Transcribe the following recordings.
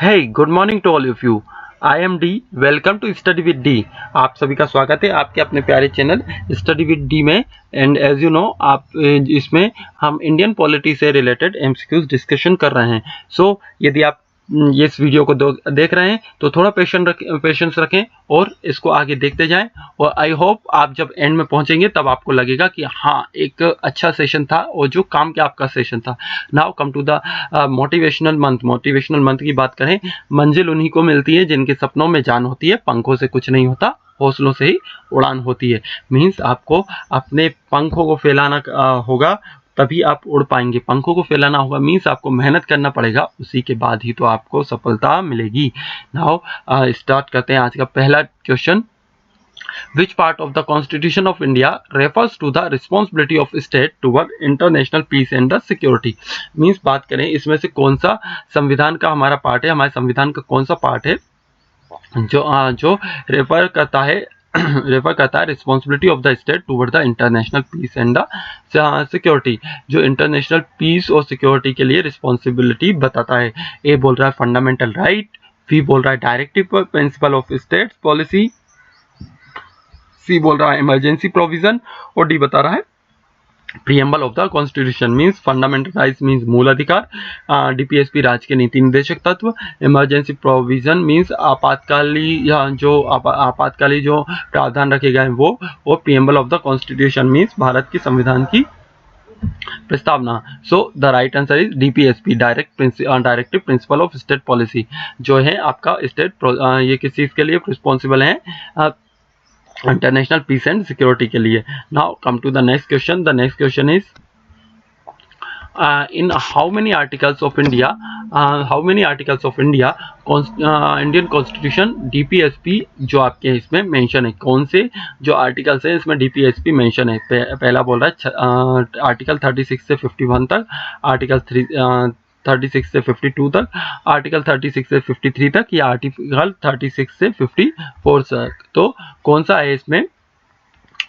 Hey good morning to all of you. I am D. Welcome to study with D. आप सभी का स्वागत है आपके अपने प्यारे चैनल स्टडी विद डी में। एंड एज यू नो आप इसमें हम इंडियन पॉलिटी से रिलेटेड एमसीक्यूज डिस्कशन कर रहे हैं। सो यदि आप ये इस वीडियो को देख रहे हैं तो थोड़ा पेशेंस रखें और इसको आगे देखते जाएं। और आई होप आप जब एंड में पहुंचेंगे तब आपको लगेगा कि हाँ एक अच्छा सेशन था और जो काम के आपका सेशन था। Now come to the motivational month. Motivational month की बात करें, मंजिल उन्हीं को मिलती है जिनके सपनों में जान होती है, पंखों से कुछ नहीं होता, हौसलों से ही उड़ान होती है। मीन्स आपको अपने पंखों को फैलाना होगा तभी आप उड़ पाएंगे। पंखों को फैलाना होगा मीन्स आपको मेहनत करना पड़ेगा, उसी के बाद ही तो आपको सफलता मिलेगी। नाउ स्टार्ट करते हैं आज का पहला question. Which part of the Constitution of India refers to the responsibility of state toward international peace and the security? Means बात करें इसमें से कौन सा संविधान का हमारा पार्ट है, हमारे संविधान का कौन सा पार्ट है जो रेफर करता है responsibility of the state toward the international peace and the security, जो इंटरनेशनल पीस और सिक्योरिटी के लिए रिस्पॉन्सिबिलिटी बताता है। ए बोल रहा है फंडामेंटल राइट, बी बोल रहा है directive principle of state policy, C बोल रहा है इमरजेंसी प्रोविजन और डी बता रहा है preamble of the constitution. Means fundamental rights means मूल अधिकार, डीपीएसपी राज्य के नीति निर्देशक तत्व, इमरजेंसी प्रोविजन मीन्स आपातकाली जो प्रावधान रखे गए वो, और preamble of the constitution means Bharat की संविधान की प्रस्तावना। सो the right answer is DPSP, directive principle of state policy, जो है आपका स्टेट ये किस चीज के लिए रिस्पॉन्सिबल है, इंटरनेशनल पीस एंड सिक्योरिटी के लिए। Now come to the next question. The next question is in how many articles of India Indian constitution DPSP जो आपके इसमें मेंशन है, कौन से जो आर्टिकल्स हैं इसमें डीपीएसपी मेंशन है। पहला बोल रहा है आर्टिकल 36 से 51 तक, आर्टिकल 36 से 52 तक, आर्टिकल 36 से 53 तक, या आर्टिकल 36 से 54 तक। तो कौन सा है इसमें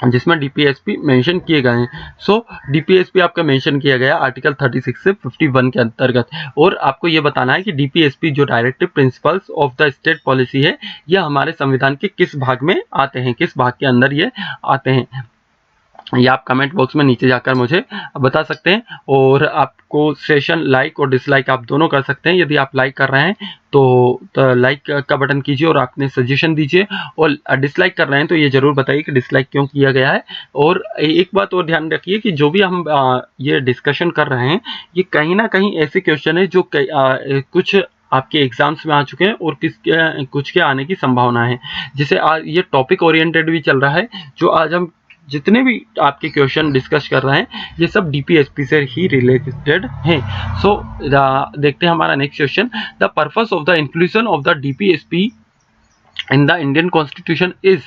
जिसमें डीपीएसपी मेंशन किए गए हैं। सो डीपीएसपी आपका मेंशन किया गया आर्टिकल 36 से 51 के अंतर्गत। और आपको ये बताना है कि डीपीएसपी जो directive principles of the state policy है, यह हमारे संविधान के किस भाग में आते हैं, किस भाग के अंदर ये आते हैं, ये आप कमेंट बॉक्स में नीचे जाकर मुझे बता सकते हैं। और आपको सेशन लाइक और डिसलाइक आप दोनों कर सकते हैं। यदि आप लाइक कर रहे हैं तो लाइक का बटन कीजिए और आपने सजेशन दीजिए, और डिसलाइक कर रहे हैं तो ये जरूर बताइए कि डिसलाइक क्यों किया गया है। और एक बात और ध्यान रखिए कि जो भी हम ये डिस्कशन कर रहे हैं, ये कहीं ना कहीं ऐसे क्वेश्चन है जो कुछ आपके एग्जाम्स में आ चुके हैं और कुछ के आने की संभावना है। जैसे ये टॉपिक ओरिएंटेड भी चल रहा है, जो आज हम जितने भी आपके क्वेश्चन डिस्कस कर रहे हैं ये सब डीपीएसपी से ही रिलेटेड हैं। सो देखते हैं हमारा next question. The purpose of the inclusion of the DPSP in the Indian constitution is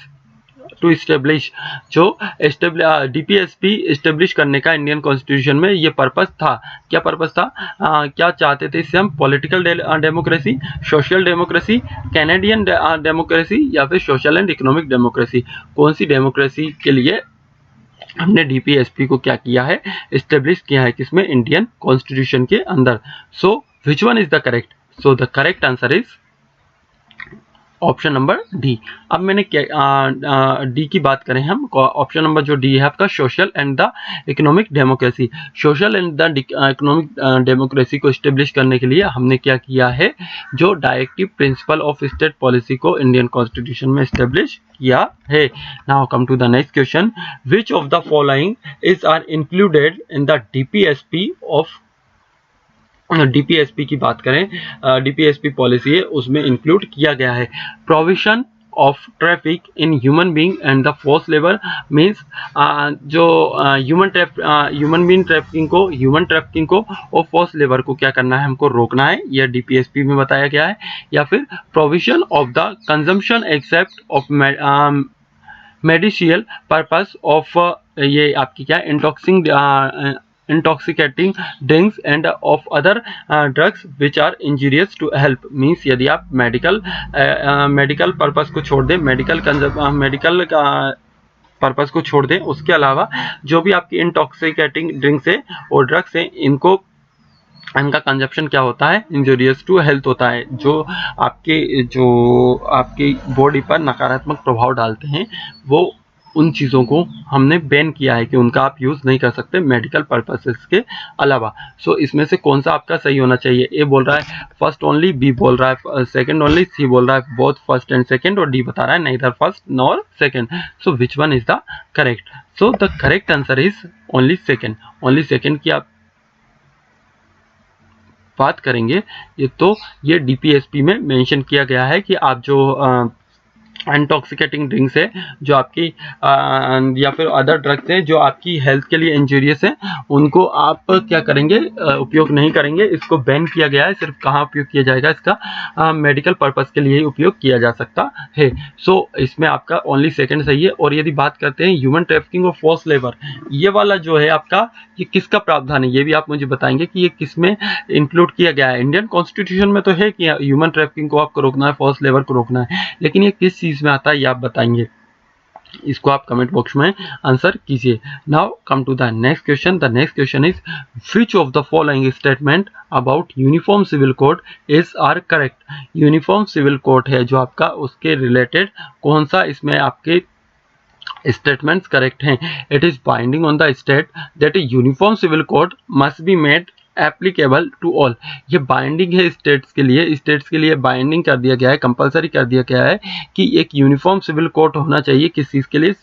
to establish, जो डीपीएसपी इस्टेब्लिश करने का इंडियन कॉन्स्टिट्यूशन में ये पर्पस था। क्या पर्पस था, क्या चाहते थे इससे हम, political democracy, social democracy, Canadian democracy, या फिर सोशल एंड इकोनॉमिक डेमोक्रेसी? कौन सी डेमोक्रेसी के लिए हमने डीपीएसपी को क्या किया है, इस्टेब्लिश किया है, किसमें, इंडियन कॉन्स्टिट्यूशन के अंदर। So which one is the correct? So the correct answer is option number D. अब मैंने डी की बात करें हम, ऑप्शन नंबर जो डी है आपका, social and the economic democracy. Social and the economic democracy को स्टेब्लिश करने के लिए हमने क्या किया है, जो directive principle of state policy को इंडियन कॉन्स्टिट्यूशन में स्टेब्लिश किया है। Now come to the next question. Which of the following is are included in the DPSP of, DPSP की बात करें, डीपीएसपी पॉलिसी है उसमें इंक्लूड किया गया है। Provision of traffic in human being and the force labour, means जो human trafficking को और फोर्स लेबर को क्या करना है, हमको रोकना है, यह डीपीएसपी में बताया गया है। या फिर provision of the consumption except of medicinal purpose of, ये आपकी क्या, intoxicating drinks and of other drugs which are injurious to health। Means यदि आप मेडिकल पर्पस को छोड़ दें, मेडिकल पर्पस को छोड़ दें, उसके अलावा जो भी आपकी इंटॉक्सिकेटिंग ड्रिंक्स है और ड्रग्स हैं, इनको इनका कंजप्शन क्या होता है, इंजूरियस टू हेल्थ होता है, जो आपके बॉडी पर नकारात्मक प्रभाव डालते हैं, वो उन चीज़ों को हमने बैन किया है कि उनका आप यूज़ नहीं कर सकते मेडिकल पर्पसेस के अलावा। सो इसमें से कौन सा आपका सही होना चाहिए? ए बोल रहा है फर्स्ट ओनली, बी बोल रहा है सेकंड ओनली, सी बोल रहा है बोथ फर्स्ट एंड सेकंड, और डी बता रहा है neither first nor second. So which one is the correct? So the correct answer is only second. Only second की आप बात करेंगे ये डीपीएसपी में मेंशन किया गया है कि आप जो इंटॉक्सिकेटिंग ड्रिंक्स है, जो आपकी या फिर अदर ड्रग्स है जो आपकी हेल्थ के लिए इंजूरियस है, उनको आप क्या करेंगे, उपयोग नहीं करेंगे। इसको बैन किया गया है। सिर्फ कहाँ उपयोग किया जाएगा इसका? मेडिकल पर्पस के लिए ही उपयोग किया जा सकता है। सो इसमें आपका ओनली सेकंड सही है। और यदि बात करते हैं ह्यूमन ट्रैफिकिंग और फोर्स लेबर, ये वाला जो है आपका, ये किसका प्रावधान है, ये भी आप मुझे बताएंगे कि ये किस में इंक्लूड किया गया है। इंडियन कॉन्स्टिट्यूशन में तो है कि ह्यूमन ट्रैफिकिंग को आपको रोकना है, फोर्स लेबर को रोकना है, लेकिन ये किस चीज में आता है ये आप बताएंगे। इसको आप कमेंट बॉक्स में आंसर कीजिए। Now come to the next question. The next question is which of the following statement about uniform civil code is are correct? Uniform civil code है जो आपका, उसके रिलेटेड कौन सा इसमें आपके स्टेटमेंट्स करेक्ट हैं? It is binding on the state that a uniform civil code must be made applicable to all. ये बाइंडिंग है स्टेट्स के लिए बाइंडिंग कर दिया गया है, कंपलसरी कर दिया गया है कि एक यूनिफॉर्म सिविल कोड होना चाहिए। किस चीज के लिए?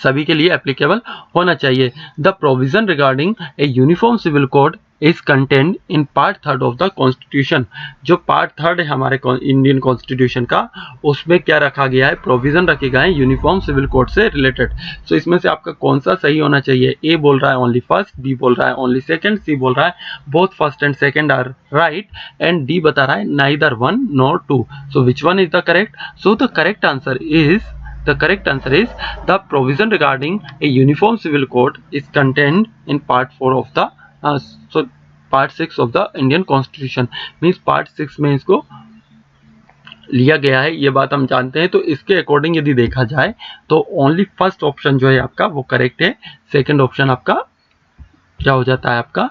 सभी के लिए एप्लीकेबल होना चाहिए। The provision regarding a uniform civil code is content in part 3 of the constitution. जो पार्ट 3 है हमारे इंडियन कॉन्स्टिट्यूशन का, उसमें क्या रखा गया है? प्रोविजन रखे गए हैं यूनिफॉर्म सिविल कोड से रिलेटेड। सो इसमें से आपका कौन सा सही होना चाहिए? ए बोल रहा है ओनली फर्स्ट, बी बोल रहा है ओनली सेकंड, सी बोल रहा है both first and second are right, and D बता रहा है neither one nor two. So which one is the correct? So the correct answer is the provision regarding a uniform civil code is contained in part 4 of the part 6 of the Indian Constitution। Means part 6 में इसको लिया गया है, ये बात हम जानते हैं। तो इसके अकॉर्डिंग यदि देखा जाए तो ओनली फर्स्ट ऑप्शन जो है आपका वो करेक्ट है। सेकंड ऑप्शन आपका क्या हो जाता है? आपका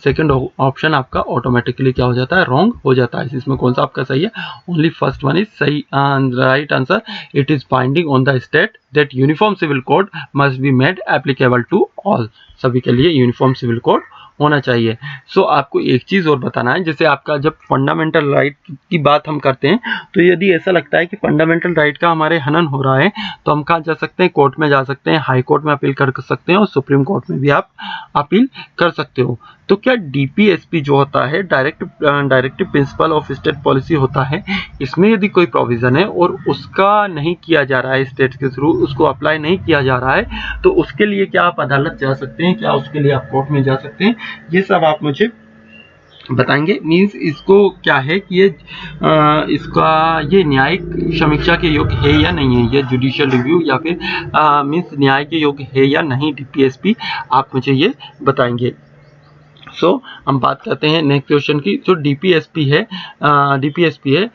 सेकंड ऑप्शन आपका ऑटोमेटिकली क्या हो जाता है? रॉन्ग हो जाता है। इसमें कौन सा आपका सही है? ओनली फर्स्ट वन इज सही right answer. It is binding on the state that uniform civil code must be made applicable to all. सभी के लिए यूनिफॉर्म सिविल कोड होना चाहिए। सो आपको एक चीज और बताना है, जैसे आपका जब फंडामेंटल राइट की बात हम करते हैं, तो यदि ऐसा लगता है कि फंडामेंटल राइट का हमारे हनन हो रहा है, तो हम कहाँ जा सकते हैं? कोर्ट में जा सकते हैं, हाई कोर्ट में अपील कर सकते हैं, और सुप्रीम कोर्ट में भी आप अपील कर सकते हो। तो क्या डीपीएसपी जो होता है, directive principle of state policy होता है, इसमें यदि कोई प्रोविजन है और उसका नहीं किया जा रहा है, स्टेट के थ्रू उसको अप्लाई नहीं किया जा रहा है, तो उसके लिए क्या आप अदालत जा सकते हैं? क्या उसके लिए आप कोर्ट में जा सकते हैं? ये सब आप मुझे बताएंगे। मीन्स इसको क्या है कि ये न्यायिक समीक्षा के योग्य है या नहीं है, ये जुडिशियल रिव्यू या फिर मीन्स न्याय के योग्य है या नहीं डीपीएसपी, आप मुझे ये बताएंगे। सो हम बात करते हैं नेक्स्ट क्वेश्चन की। जो डीपीएसपी है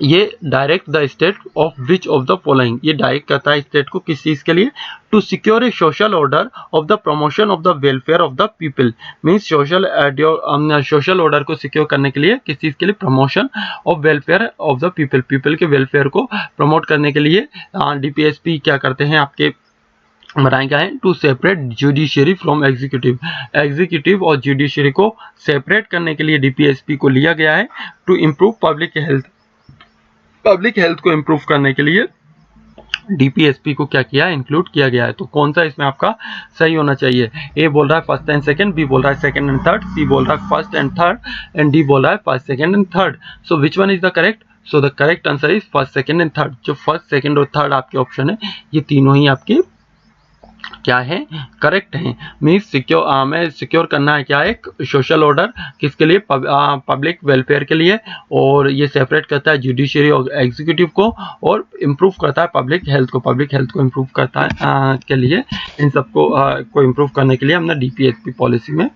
ये direct the state of which of the following, ये डायरेक्ट करता है स्टेट को किस चीज के लिए? To secure a social order of the promotion of the welfare of the people. Means social order को सिक्योर करने के लिए, किस चीज के लिए? Promotion of welfare of the people के वेलफेयर को प्रमोट करने के लिए डीपीएसपी क्या करते हैं? आपके बनाया गया है to separate judiciary from executive और जुडिशियरी को सेपरेट करने के लिए डीपीएसपी को लिया गया है। टू इम्प्रूव पब्लिक हेल्थ को इम्प्रूव करने के लिए डीपीएसपी को क्या किया? इंक्लूड किया गया है। तो कौन सा इसमें आपका सही होना चाहिए? ए बोल रहा है फर्स्ट एंड सेकंड, बी बोल रहा है सेकंड एंड थर्ड, सी बोल रहा है first and third, and D बोल रहा है first second and third. So which one is the correct? So the correct answer is first second and third. जो फर्स्ट सेकंड और थर्ड आपके ऑप्शन है, ये तीनों ही आपके क्या है? करेक्ट है। मीन्स सिक्योर करना है क्या? एक सोशल ऑर्डर किसके लिए? पब्लिक वेलफेयर के लिए, और ये सेपरेट करता है जुडिशियरी और एग्जीक्यूटिव को, और इम्प्रूव करता है पब्लिक हेल्थ को इम्प्रूव करता है के लिए, इन सबको को इम्प्रूव करने के लिए हमने डीपीएसपी पॉलिसी में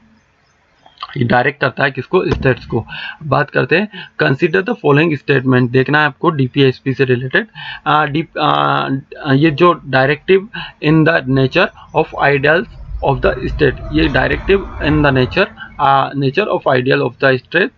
डायरेक्ट करता है किसको? स्टेट्स को। बात करते हैं कंसीडर द फॉलोइंग स्टेटमेंट, देखना है आपको डीपीएसपी से रिलेटेड। ये जो directive in the nature of ideals of the state, ये directive in the nature of ideal of the state.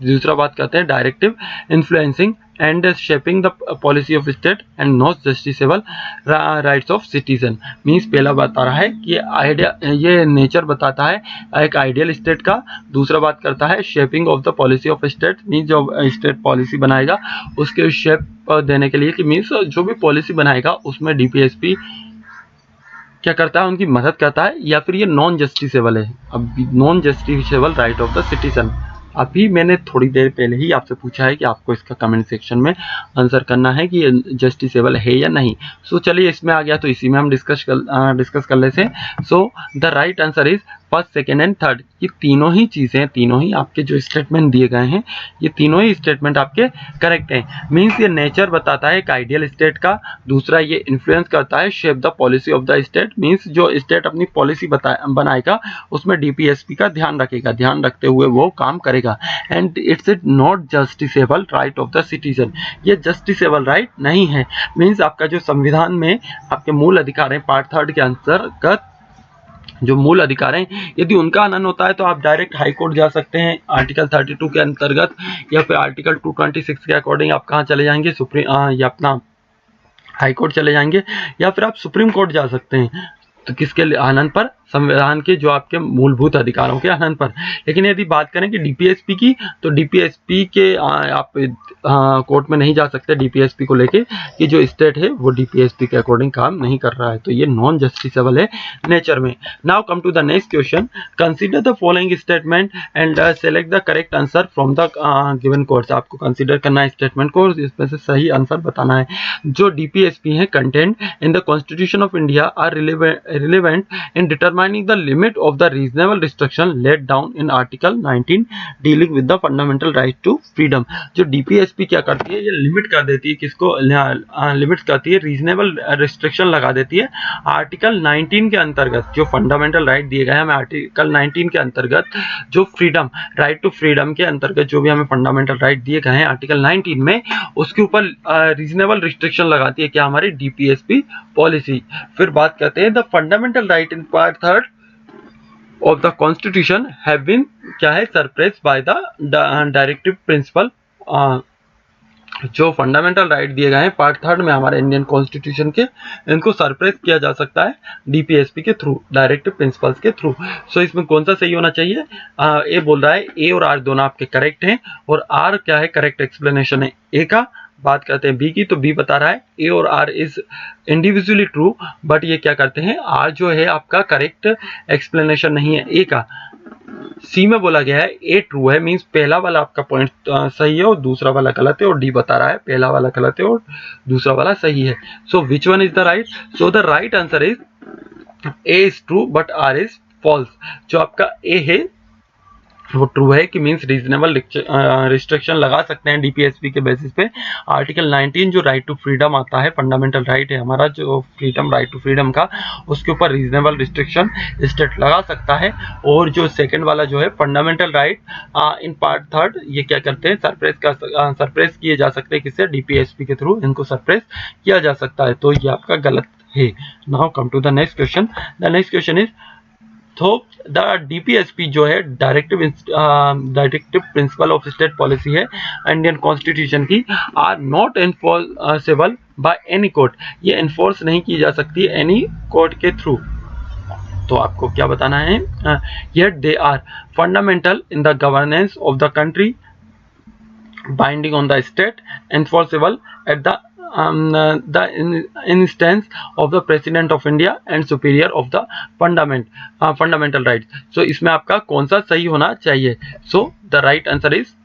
दूसरा बात करते हैं directive influencing and shaping the policy of state and not justiciable rights of citizen. Means पहला बता रहा है कि आइडिया, ये नेचर बताता है एक आइडियल स्टेट का। दूसरा बात करता है shaping of the policy of state, means जो स्टेट पॉलिसी बनाएगा उसके शेप देने के लिए, कि मीन्स जो भी पॉलिसी बनाएगा उसमें डीपीएसपी क्या करता है, उनकी मदद करता है। या फिर ये नॉन जस्टिसेबल है। अब non justiciable right of the citizen, अभी मैंने थोड़ी देर पहले ही आपसे पूछा है कि आपको इसका कमेंट सेक्शन में आंसर करना है कि ये जस्टिसेबल है या नहीं। सो चलिए इसमें आ गया तो इसी में हम डिस्कस कर लेते हैं। सो the right answer is first, second and third. ये तीनों ही चीज़ें, तीनों ही आपके जो स्टेटमेंट दिए गए हैं, ये तीनों ही स्टेटमेंट आपके करेक्ट हैं। मीन्स ये नेचर बताता है एक आइडियल स्टेट का। दूसरा ये इन्फ्लुएंस करता है shape the policy of the state, means जो स्टेट अपनी पॉलिसी बनाएगा उसमें डीपीएसपी का ध्यान रखेगा, ध्यान रखते हुए वो काम करेगा। And it's it not justiciable right of the citizen, ये जस्टिसेबल राइट नहीं है। मीन्स आपका जो संविधान में आपके मूल अधिकार हैं, पार्ट 3 के अंतर्गत जो मूल अधिकार हैं, यदि उनका हनन होता है तो आप डायरेक्ट हाई कोर्ट जा सकते हैं आर्टिकल 32 के अंतर्गत, या फिर आर्टिकल 226 के अकॉर्डिंग आप कहाँ चले जाएंगे, या अपना हाई कोर्ट चले जाएंगे, या फिर आप सुप्रीम कोर्ट जा सकते हैं। तो किसके हनन पर, संविधान के जो आपके मूलभूत अधिकारों के हनन पर। लेकिन यदि बात करें कि डीपीएसपी की, तो डीपीएसपी के आप कोर्ट में नहीं जा सकते डीपीएसपी को लेके कि जो स्टेट है वो डीपीएसपी के अकॉर्डिंग काम नहीं कर रहा है, तो ये नॉन जस्टिसेबल है नेचर में। Now come to the next question, consider the following statement and select the correct answer from the given course. आपको कंसीडर करना है स्टेटमेंट को, इसमें से सही आंसर बताना है। जो डीपीएसपी है content in the constitution of India are relevant in determining the limit of the reasonable restriction laid down in article 19 dealing with the fundamental right to freedom. जो डीपीएसपी क्या करती है, ये लिमिट कर देती है, किसको लिमिट करती है, रीजनेबल रिस्ट्रिक्शन लगा देती है आर्टिकल 19 के अंतर्गत। जो फंडामेंटल राइट दिए गए हैं हमें आर्टिकल 19 के अंतर्गत, जो फ्रीडम, राइट टू फ्रीडम के अंतर्गत जो भी हमें फंडामेंटल राइट दिए गए हैं आर्टिकल 19 में, उसके ऊपर रीजनेबल रिस्ट्रिक्शन लगाती है क्या, हमारी डीपीएसपी पॉलिसी। फिर बात करते हैं the fundamental right in part 3 of the constitution have been क्या है, suppressed by the directive principle. जो फंडामेंटल राइट दिए गए हैं पार्ट 3 में हमारे इंडियन कॉन्स्टिट्यूशन के, इनको सरप्रेस किया जा सकता है डीपीएसपी के थ्रू, डायरेक्टिव प्रिंसिपल्स के थ्रू। सो इसमें कौन सा सही होना चाहिए, ए बोल रहा है ए और आर दोनों आपके करेक्ट हैं, और आर क्या है, करेक्ट एक्सप्लेनेशन है ए का। बात करते हैं बी की, तो बी बता रहा है ए और R is individually true, but ये क्या करते हैं, आर जो है आपका करेक्ट एक्सप्लेनेशन नहीं है ए का। सी में बोला गया है ए ट्रू है, मींस पहला वाला आपका पॉइंट सही है और दूसरा वाला गलत है, और डी बता रहा है पहला वाला गलत है और दूसरा वाला सही है। So which one is the right, so the right answer is A is true but R is false. जो आपका ए है वो ट्रू है कि मींस रीजनेबल रिस्ट्रिक्शन लगा सकते हैं डीपीएसपी के बेसिस पे। आर्टिकल 19 जो राइट टू फ्रीडम आता है, फंडामेंटल राइट है हमारा जो फ्रीडम, राइट टू फ्रीडम का, उसके ऊपर रीजनेबल रिस्ट्रिक्शन स्टेट लगा सकता है। और जो सेकंड वाला जो है फंडामेंटल राइट इन पार्ट 3, ये क्या करते हैं, सरप्रेस किए जा सकते हैं किससे, डीपीएसपी के थ्रू इनको सरप्रेस किया जा सकता है, तो ये आपका गलत है। Now come to the next question. The next question is, तो द डीपीएसपी जो है directive principle of state policy है इंडियन कॉन्स्टिट्यूशन की, are not enforceable by any court, ये एनफोर्स नहीं की जा सकती एनी कोर्ट के थ्रू। तो आपको क्या बताना है, yet they are fundamental in the governance of the country, binding on the state, enforceable at the instance of the President of India and superior of the fundamental rights। so इसमें आपका कौन सा सही होना चाहिए, so the right answer is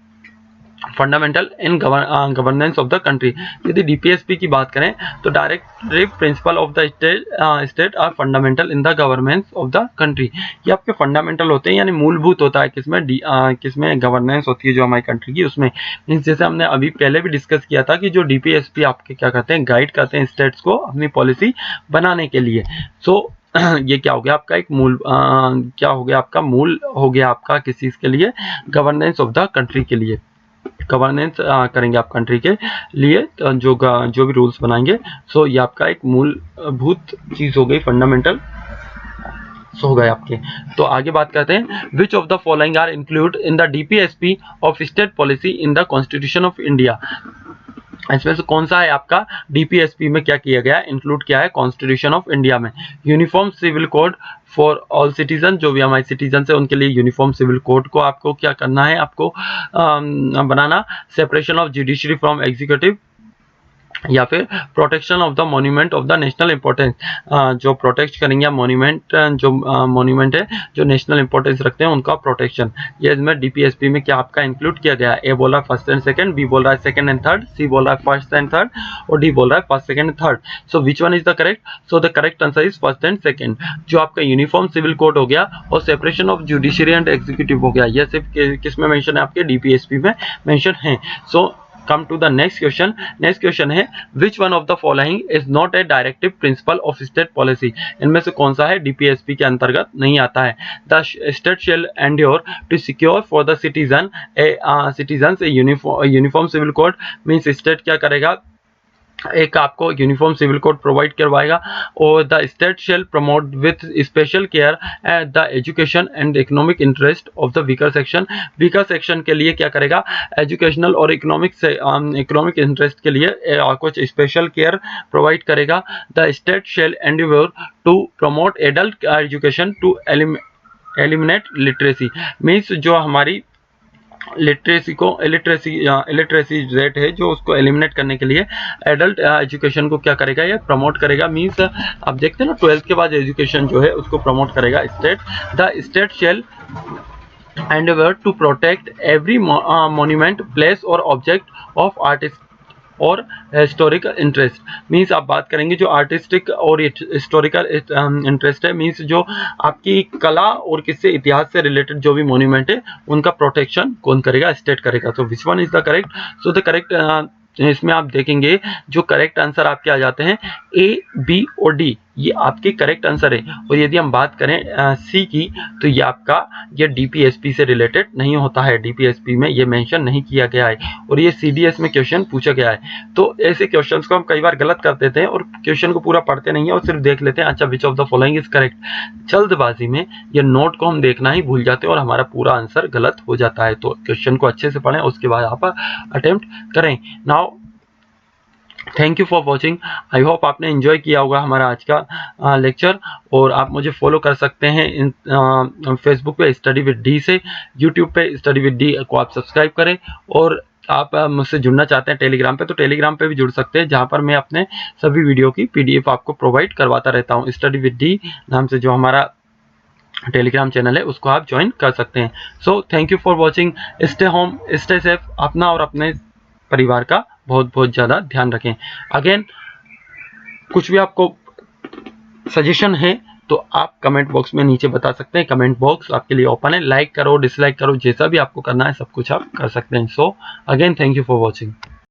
fundamental in governance of the country. यदि DPSP की बात करें तो directive principle of the state are fundamental in the governance of the country. ये आपके फंडामेंटल होते हैं, यानी मूलभूत होता है किसमें, किसमें गवर्नेंस होती है जो हमारी कंट्री की, उसमें मीन्स जैसे हमने अभी पहले भी डिस्कस किया था कि जो डीपीएसपी आपके क्या करते हैं, गाइड करते हैं स्टेट्स को अपनी पॉलिसी बनाने के लिए। सो ये क्या हो गया आपका एक मूल, क्या हो गया आपका मूल हो गया आपका किस चीज़ के लिए, गवर्नेंस ऑफ द कंट्री के लिए। गवर्नेंस करेंगे आप कंट्री के लिए, जो भी रूल्स बनाएंगे, सो ये आपका एक मूलभूत चीज़ हो गई, फंडामेंटल। सो गए आपके। तो आगे बात करते हैं, which of the following are include in the DPSP of state policy in the constitution of India. इसमें से कौन सा है आपका डीपीएसपी में क्या किया गया, इंक्लूड किया है कॉन्स्टिट्यूशन ऑफ इंडिया में। Uniform civil code for all citizen, जो भी हमारे सिटीजन है उनके लिए यूनिफॉर्म सिविल कोड को आपको क्या करना है, आपको बनाना। Separation of judiciary from executive, या फिर protection of the monument of the national importance, जो प्रोटेक्ट करेंगे मॉन्यूमेंट, जो मॉन्यूमेंट है जो नेशनल इंपॉर्टेंस रखते हैं उनका प्रोटेक्शन। ये इसमें डीपीएसपी में क्या आपका इंक्लूड किया गया है। ए बोल रहा है फर्स्ट एंड सेकंड, बी बोल रहा है सेकंड एंड थर्ड, सी बोल रहा है फर्स्ट एंड थर्ड, और डी बोल रहा है first second and third. So which one is the correct? So the correct answer is first and second. जो आपका यूनिफॉर्म सिविल कोड हो गया और separation of judiciary and executive हो गया, ये सिर्फ किस में मेंशन है, आपके डीपीएसपी में मेंशन है। सो come to the next question. next question है, which one of the following is not a directive principle of state policy। इनमें से कौन सा है डीपीएसपी के अंतर्गत नहीं आता है। the state shall endure to secure for the citizen a uniform civil code, means state क्या करेगा, एक आपको यूनिफॉर्म सिविल कोड प्रोवाइड करवाएगा। और the state shell promote with special care the education and economic interest of the weaker section. Weaker section के लिए क्या करेगा, एजुकेशनल और इकोनॉमिक इंटरेस्ट के लिए कुछ स्पेशल केयर प्रोवाइड करेगा। The state shall endeavour to promote adult education to eliminate literacy, means जो हमारी इलिटरेसी रेट है जो उसको एलिमिनेट करने के लिए एडल्ट एजुकेशन को क्या करेगा, ये प्रमोट करेगा। मींस आप देखते हैं ना 12th के बाद एजुकेशन जो है उसको प्रमोट करेगा state. The state shall endeavour to protect every monument, place और ऑब्जेक्ट ऑफ आर्टिस्ट और हिस्टोरिकल इंटरेस्ट, मीन्स आप बात करेंगे जो आर्टिस्टिक और हिस्टोरिकल इंटरेस्ट है, मीन्स जो आपकी कला और किससे इतिहास से रिलेटेड जो भी मॉन्यूमेंट है उनका प्रोटेक्शन कौन करेगा, स्टेट करेगा। तो विच one is the correct? So the correct इसमें आप देखेंगे जो करेक्ट आंसर आपके आ जाते हैं ए, बी और डी, ये आपके करेक्ट आंसर है। और यदि हम बात करें सी की, तो ये आपका ये डीपीएसपी से रिलेटेड नहीं होता है, डीपीएसपी में ये मेंशन नहीं किया गया है और ये सीडीएस में क्वेश्चन पूछा गया है। तो ऐसे क्वेश्चंस को हम कई बार गलत कर देते हैं और क्वेश्चन को पूरा पढ़ते नहीं है और सिर्फ देख लेते हैं अच्छा विच of the following is correct. जल्दबाजी में ये नोट को हम देखना ही भूल जाते हैं और हमारा पूरा आंसर गलत हो जाता है। तो क्वेश्चन को अच्छे से पढ़ें, उसके बाद आप अटेम्प्ट करें। Now thank you for watching. I hope आपने एंजॉय किया होगा हमारा आज का लेक्चर। और आप मुझे फॉलो कर सकते हैं इन फेसबुक पे स्टडी विद डी से, यूट्यूब पे स्टडी विद डी को आप सब्सक्राइब करें। और आप मुझसे जुड़ना चाहते हैं टेलीग्राम पे, तो टेलीग्राम पे भी जुड़ सकते हैं, जहां पर मैं अपने सभी वीडियो की पीडीएफ आपको प्रोवाइड करवाता रहता हूं। स्टडी विद डी नाम से जो हमारा टेलीग्राम चैनल है उसको आप ज्वाइन कर सकते हैं। So thank you for watching. Stay home, stay safe, अपना और अपने परिवार का बहुत बहुत ज़्यादा ध्यान रखें। अगेन कुछ भी आपको सजेशन है तो आप कमेंट बॉक्स में नीचे बता सकते हैं, कमेंट बॉक्स आपके लिए ओपन है। लाइक करो, डिसलाइक करो, जैसा भी आपको करना है सब कुछ आप कर सकते हैं। So again thank you for watching.